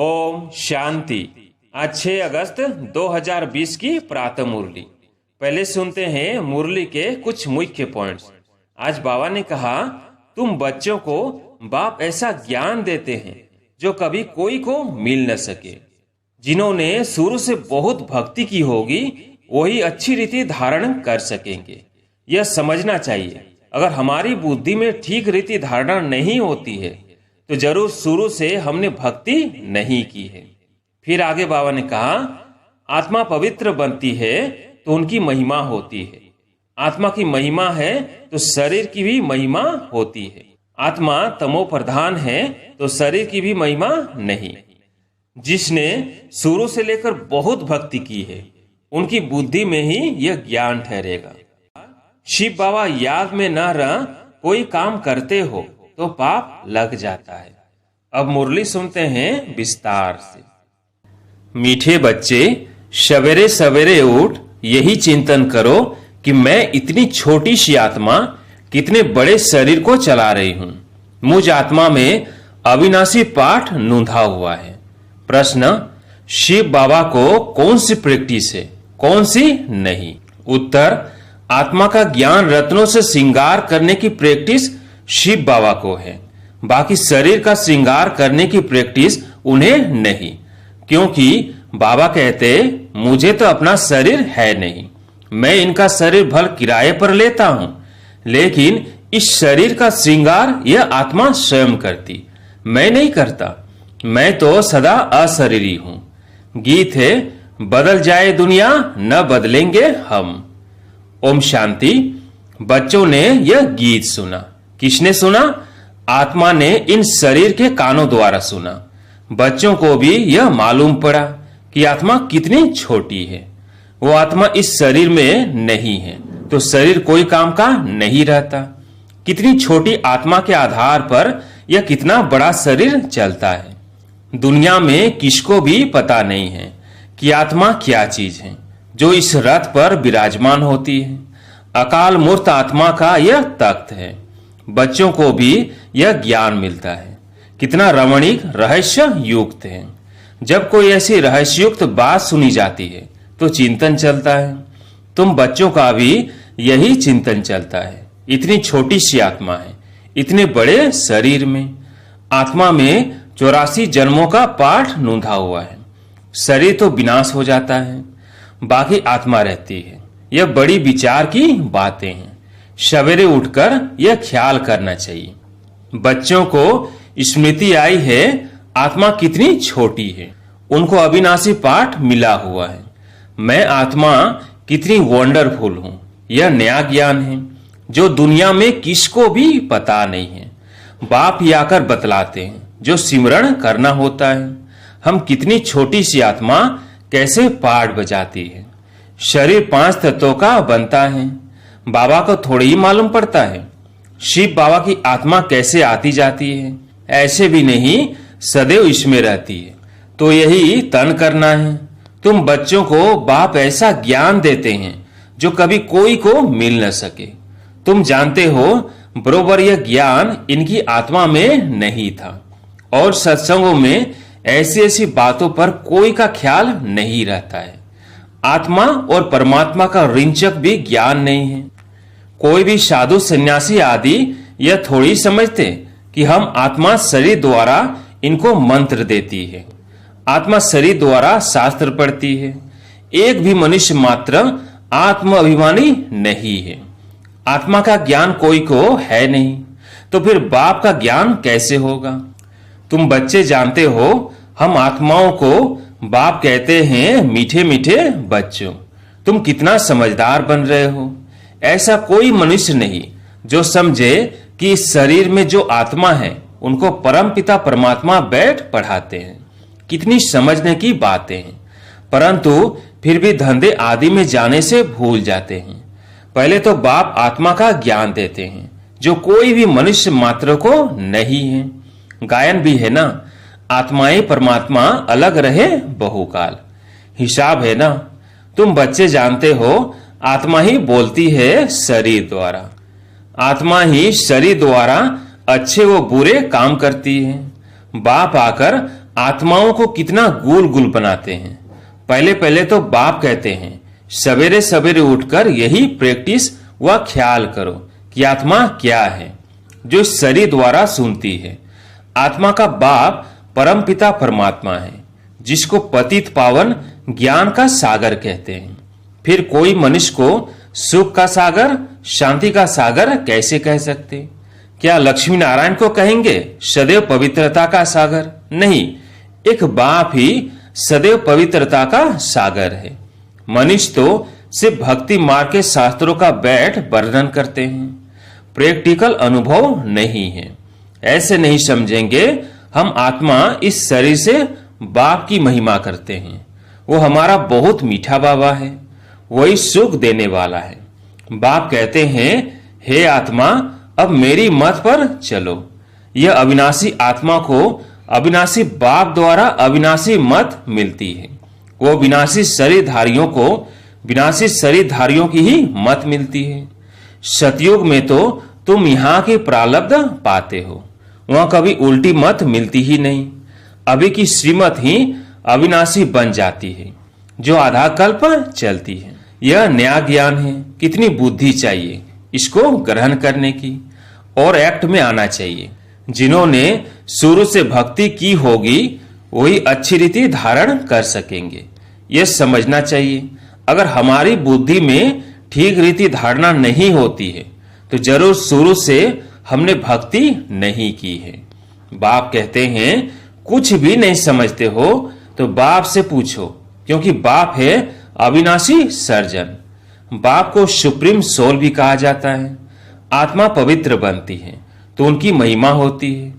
ओम शांति। आज 6 अगस्त 2020 की प्रातः मुरली। पहले सुनते हैं मुरली के कुछ मुख्य पॉइंट्स। आज बाबा ने कहा, तुम बच्चों को बाप ऐसा ज्ञान देते हैं जो कभी कोई को मिल न सके। जिन्होंने शुरू से बहुत भक्ति की होगी वही अच्छी रीति धारण कर सकेंगे। यह समझना चाहिए, अगर हमारी बुद्धि में ठीक रीति धारणा नहीं होती है तो जरूर शुरू से हमने भक्ति नहीं की है। फिर आगे बाबा ने कहा, आत्मा पवित्र बनती है तो उनकी महिमा होती है। आत्मा की महिमा है तो शरीर की भी महिमा होती है। आत्मा तमो प्रधान है तो शरीर की भी महिमा नहीं। जिसने शुरू से लेकर बहुत भक्ति की है उनकी बुद्धि में ही यह ज्ञान ठहरेगा। शिव बाबा याद में न रह कोई काम करते हो तो पाप लग जाता है। अब मुरली सुनते हैं विस्तार से। मीठे बच्चे, सवेरे सवेरे उठ यही चिंतन करो कि मैं इतनी छोटी सी आत्मा कितने बड़े शरीर को चला रही हूं। मुझ आत्मा में अविनाशी पाठ नूंधा हुआ है। प्रश्न, शिव बाबा को कौन सी प्रैक्टिस है, कौन सी नहीं? उत्तर, आत्मा का ज्ञान रत्नों से श्रृंगार करने की प्रैक्टिस शिव बाबा को है। बाकी शरीर का श्रृंगार करने की प्रैक्टिस उन्हें नहीं, क्योंकि बाबा कहते, मुझे तो अपना शरीर है नहीं, मैं इनका शरीर भल किराए पर लेता हूं, लेकिन इस शरीर का श्रृंगार यह आत्मा स्वयं करती, मैं नहीं करता। मैं तो सदा अशरीरी हूं। गीत है, बदल जाए दुनिया न बदलेंगे हम। ओम शांति। बच्चों ने यह गीत सुना। किसने सुना? आत्मा ने इन शरीर के कानों द्वारा सुना। बच्चों को भी यह मालूम पड़ा कि आत्मा कितनी छोटी है। वो आत्मा इस शरीर में नहीं है तो शरीर कोई काम का नहीं रहता। कितनी छोटी आत्मा के आधार पर यह कितना बड़ा शरीर चलता है। दुनिया में किसको भी पता नहीं है कि आत्मा क्या चीज है जो इस रथ पर विराजमान होती है। अकाल मूर्त आत्मा का यह तख्त है। बच्चों को भी यह ज्ञान मिलता है। कितना रमणीक रहस्य युक्त है। जब कोई ऐसी रहस्ययुक्त बात सुनी जाती है तो चिंतन चलता है। तुम बच्चों का भी यही चिंतन चलता है। इतनी छोटी सी आत्मा है, इतने बड़े शरीर में। आत्मा में 84 जन्मों का पाठ नूंधा हुआ है। शरीर तो विनाश हो जाता है, बाकी आत्मा रहती है। यह बड़ी विचार की बातें हैं। सवेरे उठकर यह ख्याल करना चाहिए। बच्चों को स्मृति आई है आत्मा कितनी छोटी है। उनको अविनाशी पाठ मिला हुआ है। मैं आत्मा कितनी वंडरफुल हूं। यह नया ज्ञान है जो दुनिया में किसको भी पता नहीं है। बाप ही आकर बतलाते हैं जो सिमरण करना होता है। हम कितनी छोटी सी आत्मा कैसे पाठ बजाती है। शरीर 5 तत्वों का बनता है। बाबा को थोड़ी ही मालूम पड़ता है। शिव बाबा की आत्मा कैसे आती जाती है। ऐसे भी नहीं, सदैव इसमें रहती है। तो यही तन करना है। तुम बच्चों को बाप ऐसा ज्ञान देते हैं जो कभी कोई को मिल न सके। तुम जानते हो बरोबर यह ज्ञान इनकी आत्मा में नहीं था। और सत्संगों में ऐसी ऐसी बातों पर कोई का ख्याल नहीं रहता है। आत्मा और परमात्मा का रिंचक भी ज्ञान नहीं है। कोई भी साधु सन्यासी आदि यह थोड़ी समझते कि हम आत्मा शरीर द्वारा इनको मंत्र देती है। आत्मा शरीर द्वारा शास्त्र पढ़ती है। एक भी मनुष्य मात्र आत्म अभिमानी नहीं है। आत्मा का ज्ञान कोई को है नहीं, तो फिर बाप का ज्ञान कैसे होगा? तुम बच्चे जानते हो, हम आत्माओं को बाप कहते हैं मीठे मीठे बच्चों। तुम कितना समझदार बन रहे हो। ऐसा कोई मनुष्य नहीं जो समझे कि इस शरीर में जो आत्मा है उनको परमपिता परमात्मा बैठ पढ़ाते हैं। कितनी समझने की बातें हैं, परंतु फिर भी धंधे आदि में जाने से भूल जाते हैं। पहले तो बाप आत्मा का ज्ञान देते हैं जो कोई भी मनुष्य मात्र को नहीं है। गायन भी है ना, आत्माएं परमात्मा अलग रहे बहुकाल। हिसाब है ना, तुम बच्चे जानते हो आत्मा ही बोलती है शरीर द्वारा। आत्मा ही शरीर द्वारा अच्छे व बुरे काम करती है। बाप आकर आत्माओं को कितना गुल गुल बनाते हैं। पहले पहले तो बाप कहते हैं सवेरे सवेरे उठकर यही प्रैक्टिस व ख्याल करो कि आत्मा क्या है, जो शरीर द्वारा सुनती है। आत्मा का बाप परमपिता परमात्मा है, जिसको पतित पावन ज्ञान का सागर कहते हैं। फिर कोई मनुष्य को सुख का सागर, शांति का सागर कैसे कह सकते? क्या लक्ष्मी नारायण को कहेंगे सदैव पवित्रता का सागर? नहीं, एक बाप ही सदैव पवित्रता का सागर है। मनुष्य तो सिर्फ भक्ति मार्ग के शास्त्रों का बैठ वर्णन करते हैं, प्रैक्टिकल अनुभव नहीं है। ऐसे नहीं समझेंगे हम आत्मा इस शरीर से बाप की महिमा करते हैं। वो हमारा बहुत मीठा बाबा है, वही सुख देने वाला है। बाप कहते हैं हे आत्मा अब मेरी मत पर चलो। यह अविनाशी आत्मा को अविनाशी बाप द्वारा अविनाशी मत मिलती है। वो विनाशी शरीरधारियों को विनाशी शरीरधारियों की ही मत मिलती है। सतयुग में तो तुम यहाँ की प्रारब्ध पाते हो, वहां कभी उल्टी मत मिलती ही नहीं। अभी की श्रीमत ही अविनाशी बन जाती है, जो आधा कल्प चलती है। यह नया ज्ञान है, कितनी बुद्धि चाहिए इसको ग्रहण करने की और एक्ट में आना चाहिए। जिन्होंने शुरू से भक्ति की होगी वही अच्छी रीति धारण कर सकेंगे, यह समझना चाहिए। अगर हमारी बुद्धि में ठीक रीति धारणा नहीं होती है तो जरूर शुरू से हमने भक्ति नहीं की है। बाप कहते हैं कुछ भी नहीं समझते हो तो बाप से पूछो, क्योंकि बाप है अविनाशी सर्जन। बाप को सुप्रीम सोल भी कहा जाता है। आत्मा पवित्र बनती है तो उनकी महिमा होती है।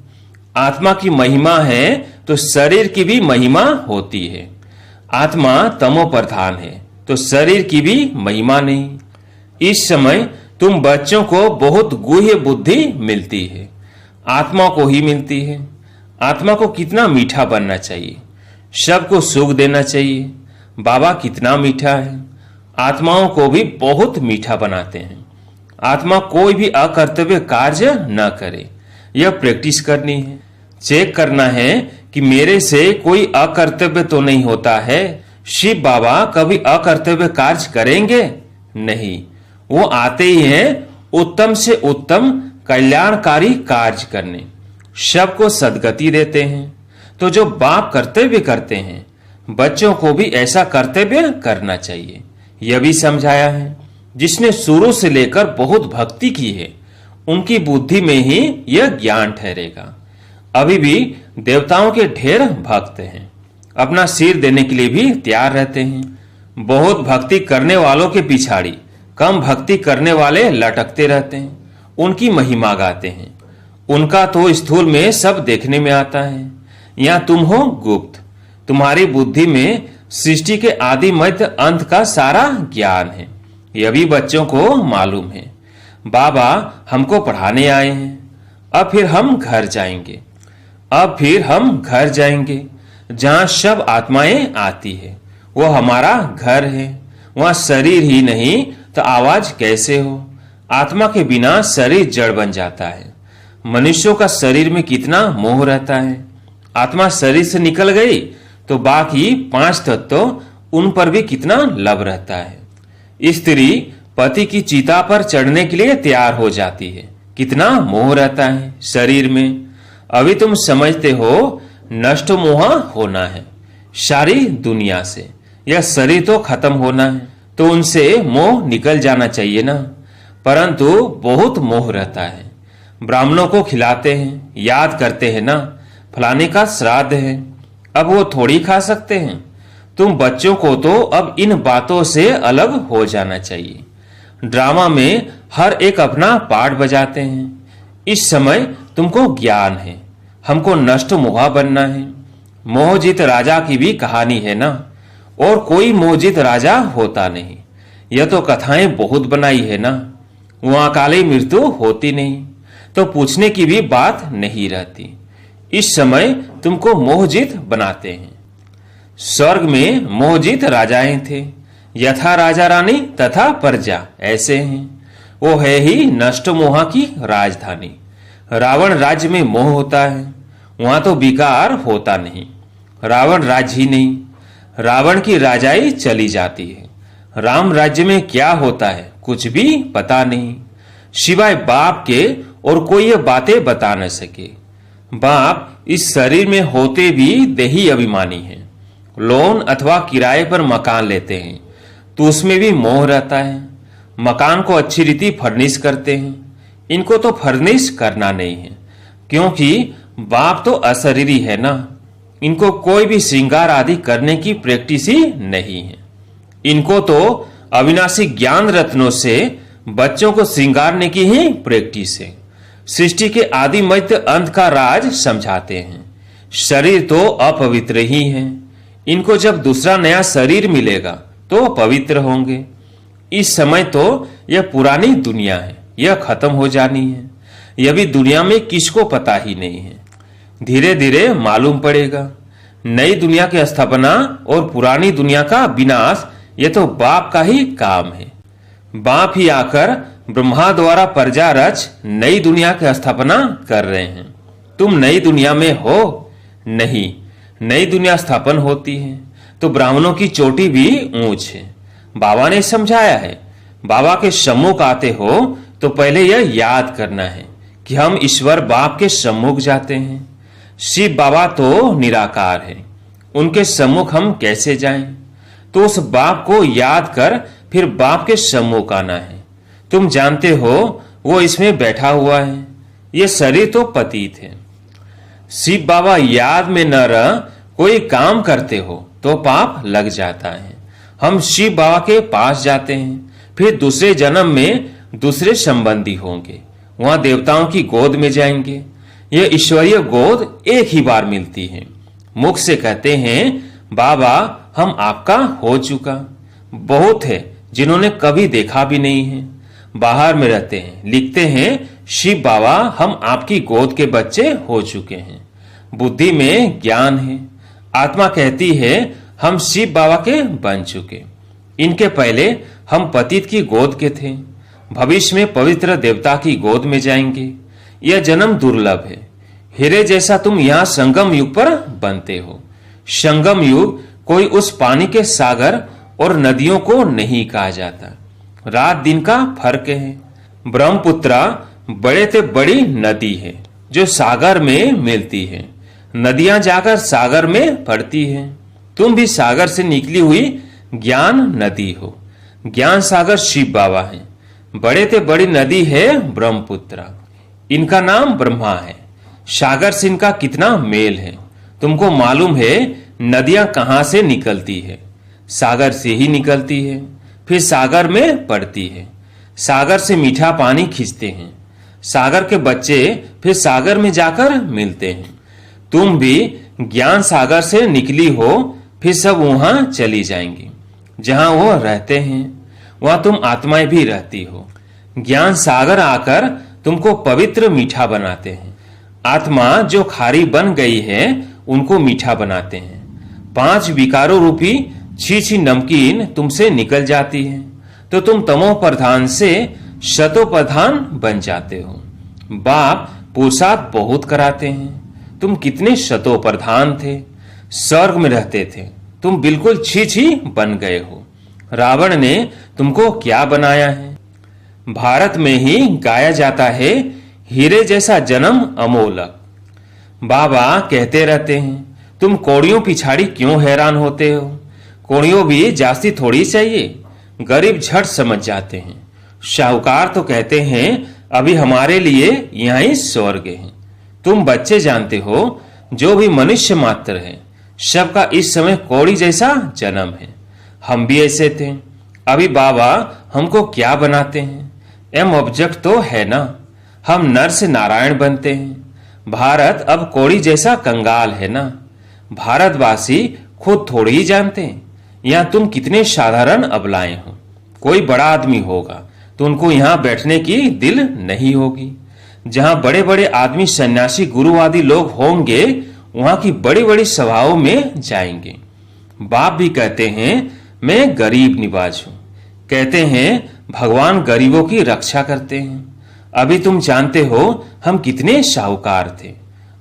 आत्मा की महिमा है तो शरीर की भी महिमा होती है। आत्मा तमो प्रधान है तो शरीर की भी महिमा नहीं। इस समय तुम बच्चों को बहुत गुह्य बुद्धि मिलती है, आत्मा को ही मिलती है। आत्मा को कितना मीठा बनना चाहिए, सबको सुख देना चाहिए। बाबा कितना मीठा है, आत्माओं को भी बहुत मीठा बनाते हैं। आत्मा कोई भी अकर्तव्य कार्य न करे, यह प्रैक्टिस करनी है। चेक करना है कि मेरे से कोई अकर्तव्य तो नहीं होता है। शिव बाबा कभी अकर्तव्य कार्य करेंगे नहीं, वो आते ही हैं उत्तम से उत्तम कल्याणकारी कार्य करने, सबको सदगति देते हैं। तो जो बाप कर्तव्य करते हैं बच्चों को भी ऐसा कर्तव्य करना चाहिए, यह भी समझाया है। जिसने शुरू से लेकर बहुत भक्ति की है उनकी बुद्धि में ही यह ज्ञान ठहरेगा। अभी भी देवताओं के ढेर भक्त हैं, अपना सिर देने के लिए भी तैयार रहते हैं। बहुत भक्ति करने वालों के पिछाड़ी कम भक्ति करने वाले लटकते रहते हैं, उनकी महिमा गाते हैं। उनका तो स्थूल में सब देखने में आता है, यहाँ तुम हो गुप्त। तुम्हारी बुद्धि में सृष्टि के आदि मध्य अंत का सारा ज्ञान है, यह भी बच्चों को मालूम है। बाबा हमको पढ़ाने आए हैं, अब फिर हम घर जाएंगे। जहां सब आत्माएं आती है वो हमारा घर है। वहां शरीर ही नहीं तो आवाज कैसे हो? आत्मा के बिना शरीर जड़ बन जाता है। मनुष्यों का शरीर में कितना मोह रहता है। आत्मा शरीर से निकल गई तो बाकी 5 तत्व उन पर भी कितना लब रहता है। स्त्री पति की चिता पर चढ़ने के लिए तैयार हो जाती है, कितना मोह रहता है शरीर में। अभी तुम समझते हो नष्ट मोह होना है सारी दुनिया से, यह शरीर तो खत्म होना है, तो उनसे मोह निकल जाना चाहिए ना। परंतु बहुत मोह रहता है। ब्राह्मणों को खिलाते हैं, याद करते हैं ना फलाने का श्राद्ध है, अब वो थोड़ी खा सकते हैं। तुम बच्चों को तो अब इन बातों से अलग हो जाना चाहिए। ड्रामा में हर एक अपना पार्ट बजाते हैं। इस समय तुमको ज्ञान है, हमको नष्ट मोहा बनना है। मोहजित राजा की भी कहानी है ना, और कोई मोहजित राजा होता नहीं। यह तो कथाएं बहुत बनाई है ना, वहां अकाली मृत्यु होती नहीं तो पूछने की भी बात नहीं रहती। इस समय तुमको मोहजित बनाते हैं। स्वर्ग में मोहजित राजाएं थे, यथा राजा रानी तथा प्रजा ऐसे हैं। वो है ही नष्ट मोहा की राजधानी। रावण राज्य में मोह होता है, वहां तो विकार होता नहीं। रावण राज्य ही नहीं, रावण की राजाई चली जाती है। राम राज्य में क्या होता है कुछ भी पता नहीं, सिवाय बाप के और कोई ये बातें बता न सके। बाप इस शरीर में होते भी देही अभिमानी है। लोन अथवा किराए पर मकान लेते हैं तो उसमें भी मोह रहता है। मकान को अच्छी रीति फर्निश करते हैं, इनको तो फर्निश करना नहीं है, क्योंकि बाप तो अशरीरी है ना। इनको कोई भी श्रृंगार आदि करने की प्रैक्टिस ही नहीं है। इनको तो अविनाशी ज्ञान रत्नों से बच्चों को श्रृंगारने की ही प्रैक्टिस है। सृष्टि के आदि मध्य अंत का राज समझाते हैं। शरीर तो अपवित्र ही है, इनको जब दूसरा नया शरीर मिलेगा तो पवित्र होंगे। इस समय तो यह पुरानी दुनिया है, यह खत्म हो जानी है। यह भी दुनिया में किसको पता ही नहीं है। धीरे धीरे मालूम पड़ेगा। नई दुनिया की स्थापना और पुरानी दुनिया का विनाश यह तो बाप का ही काम है। बाप ही आकर ब्रह्मा द्वारा प्रजा रच नई दुनिया की स्थापना कर रहे हैं। तुम नई दुनिया में हो नहीं, नई दुनिया स्थापन होती है तो ब्राह्मणों की चोटी भी ऊंच है। बाबा ने समझाया है, बाबा के सम्मुख आते हो तो पहले यह याद करना है कि हम ईश्वर बाप के सम्मुख जाते हैं। शिव बाबा तो निराकार है, उनके सम्मुख हम कैसे जाएं? तो उस बाप को याद कर फिर बाप के सम्मुख आना है। तुम जानते हो वो इसमें बैठा हुआ है, ये शरीर तो पतित है। शिव बाबा याद में न रह कोई काम करते हो तो पाप लग जाता है। हम शिव बाबा के पास जाते हैं, फिर दूसरे जन्म में दूसरे संबंधी होंगे, वहां देवताओं की गोद में जाएंगे। यह ईश्वरीय गोद एक ही बार मिलती है। मुख से कहते हैं बाबा हम आपका हो चुका। बहुत है जिन्होंने कभी देखा भी नहीं है, बाहर में रहते हैं, लिखते हैं शिव बाबा हम आपकी गोद के बच्चे हो चुके हैं। बुद्धि में ज्ञान है, आत्मा कहती है हम शिव बाबा के बन चुके। इनके पहले हम पतित की गोद के थे, भविष्य में पवित्र देवता की गोद में जाएंगे। यह जन्म दुर्लभ है। हीरे जैसा तुम यहाँ संगम युग पर बनते हो। संगम युग कोई उस पानी के सागर और नदियों को नहीं कहा जाता, रात दिन का फर्क है। ब्रह्मपुत्रा बड़े से बड़ी नदी है जो सागर में मिलती है। नदियां जाकर सागर में पड़ती है। तुम भी सागर से निकली हुई ज्ञान नदी हो। ज्ञान सागर शिव बाबा है। बड़े से बड़ी नदी है ब्रह्मपुत्रा, इनका नाम ब्रह्मा है। सागर से इनका कितना मेल है। तुमको मालूम है नदियां कहां से निकलती है? सागर से ही निकलती है, फिर सागर में पड़ती है। सागर से मीठा पानी खींचते हैं, सागर के बच्चे फिर सागर में जाकर मिलते हैं। तुम भी ज्ञान सागर से निकली हो, फिर सब वहां चली जाएंगी जहां वो रहते हैं। वहां तुम आत्माएं भी रहती हो। ज्ञान सागर आकर तुमको पवित्र मीठा बनाते हैं। आत्मा जो खारी बन गई है उनको मीठा बनाते हैं। 5 विकारों रूपी छी नमकीन तुमसे निकल जाती है तो तुम तमो प्रधान से शतो प्रधान बन जाते हो। बाप पुरुषार्थ बहुत कराते हैं। तुम कितने शतो प्रधान थे, स्वर्ग में रहते थे, तुम बिल्कुल छी बन गए हो। रावण ने तुमको क्या बनाया है? भारत में ही गाया जाता है हीरे जैसा जन्म अमोलक। बाबा कहते रहते हैं तुम कौड़ियों पिछाड़ी क्यों हैरान होते हो? कौड़ियों भी जास्ती थोड़ी चाहिए, गरीब झट समझ जाते हैं। शाहूकार तो कहते हैं अभी हमारे लिए यहाँ ही स्वर्ग है। तुम बच्चे जानते हो जो भी मनुष्य मात्र है सबका इस समय कौड़ी जैसा जन्म है। हम भी ऐसे थे। अभी बाबा हमको क्या बनाते हैं? एम ऑब्जेक्ट तो है ना। हम नर से नारायण बनते हैं। भारत अब कौड़ी जैसा कंगाल है ना। भारतवासी खुद थोड़ी ही जानते हैं यहाँ तुम कितने साधारण अबलाएं हो। कोई बड़ा आदमी होगा तो उनको यहाँ बैठने की दिल नहीं होगी। जहां बड़े बड़े आदमी सन्यासी गुरुवादी लोग होंगे वहां की बड़ी बड़ी सभाओं में जाएंगे। बाप भी कहते हैं मैं गरीब निवाज हूं। कहते हैं भगवान गरीबों की रक्षा करते हैं। अभी तुम जानते हो हम कितने शाहूकार थे,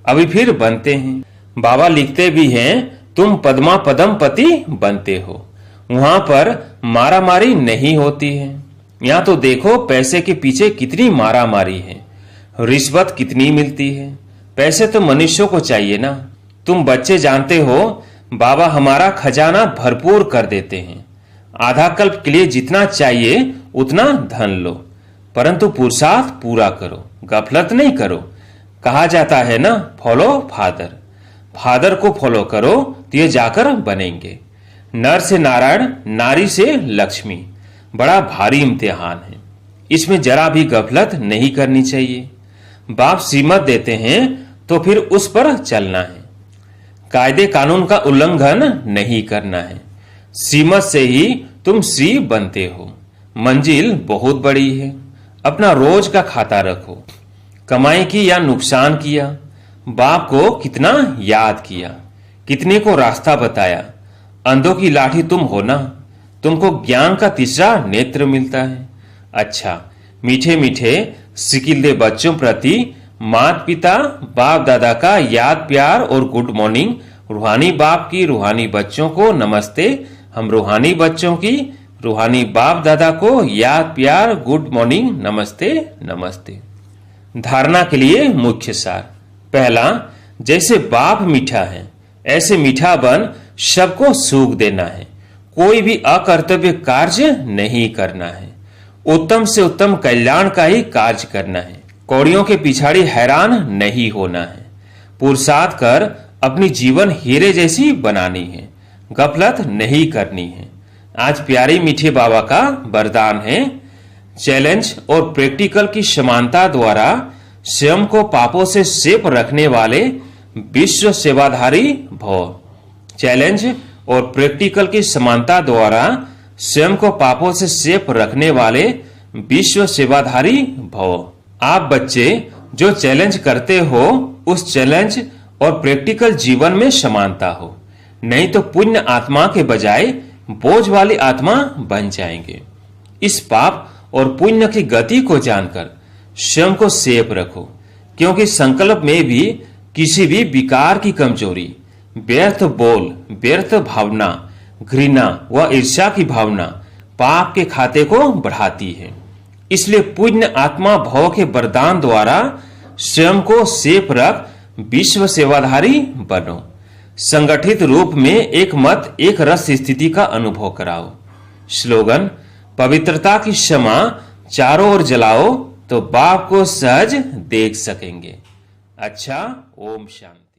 अभी फिर बनते हैं। बाबा लिखते भी हैं तुम पद्मा पदम पति बनते हो। वहां पर मारामारी नहीं होती है। यहाँ तो देखो पैसे के पीछे कितनी मारामारी है, रिश्वत कितनी मिलती है। पैसे तो मनुष्यों को चाहिए ना। तुम बच्चे जानते हो बाबा हमारा खजाना भरपूर कर देते हैं। आधा कल्प के लिए जितना चाहिए उतना धन लो, परंतु पुरुषार्थ पूरा करो, गफलत नहीं करो। कहा जाता है ना, फॉलो फादर। फादर को फॉलो करो तो ये जाकर बनेंगे। नर से नारायण, नारी से लक्ष्मी। बड़ा भारी इम्तिहान है, इसमें जरा भी गफलत नहीं करनी चाहिए। बाप सीमत देते हैं तो फिर उस पर चलना है। कायदे कानून का उल्लंघन नहीं करना है। सीमत से ही तुम श्री बनते हो। मंजिल बहुत बड़ी है। अपना रोज का खाता रखो। कमाई की या नुकसान किया, बाप को कितना याद किया, कितने को रास्ता बताया। अंधों की लाठी तुम हो ना, तुमको ज्ञान का तीसरा नेत्र मिलता है। अच्छा, मीठे मीठे सिकिलदे बच्चों प्रति माता पिता बाप दादा का याद प्यार और गुड मॉर्निंग। रूहानी बाप की रूहानी बच्चों को नमस्ते। हम रूहानी बच्चों की रूहानी बाप दादा को याद प्यार गुड मॉर्निंग नमस्ते नमस्ते। धारणा के लिए मुख्य सार। पहला, जैसे बाप मीठा है ऐसे मीठा बन सबको सुख देना है। कोई भी अकर्तव्य कार्य नहीं करना है। उत्तम से उत्तम कल्याण का ही कार्य करना है। कौड़ियों के पिछाड़ी हैरान नहीं होना है। पुरुषार्थ कर अपनी जीवन हीरे जैसी बनानी है। गफलत नहीं करनी है। आज प्यारे मीठे बाबा का वरदान है, चैलेंज और प्रैक्टिकल की समानता द्वारा स्वयं को पापों से सेफ रखने वाले विश्व सेवाधारी भव। चैलेंज और प्रैक्टिकल की समानता द्वारा स्वयं को पापों से सेफ रखने वाले विश्व सेवाधारी भव। आप बच्चे जो चैलेंज करते हो उस चैलेंज और प्रैक्टिकल जीवन में समानता हो, नहीं तो पुण्य आत्मा के बजाय बोझ वाली आत्मा बन जाएंगे। इस पाप और पुण्य की गति को जानकर स्वयं को सेफ रखो, क्योंकि संकल्प में भी किसी भी विकार की कमजोरी, व्यर्थ बोल, व्यर्थ भावना, घृणा व ईर्ष्या की भावना पाप के खाते को बढ़ाती है। इसलिए पुण्य आत्मा भव के वरदान द्वारा स्वयं को सेफ रख विश्व सेवाधारी बनो। संगठित रूप में एक मत एक रस स्थिति का अनुभव कराओ। स्लोगन, पवित्रता की क्षमा चारों ओर जलाओ तो बाप को सहज देख सकेंगे। अच्छा, ओम शांति।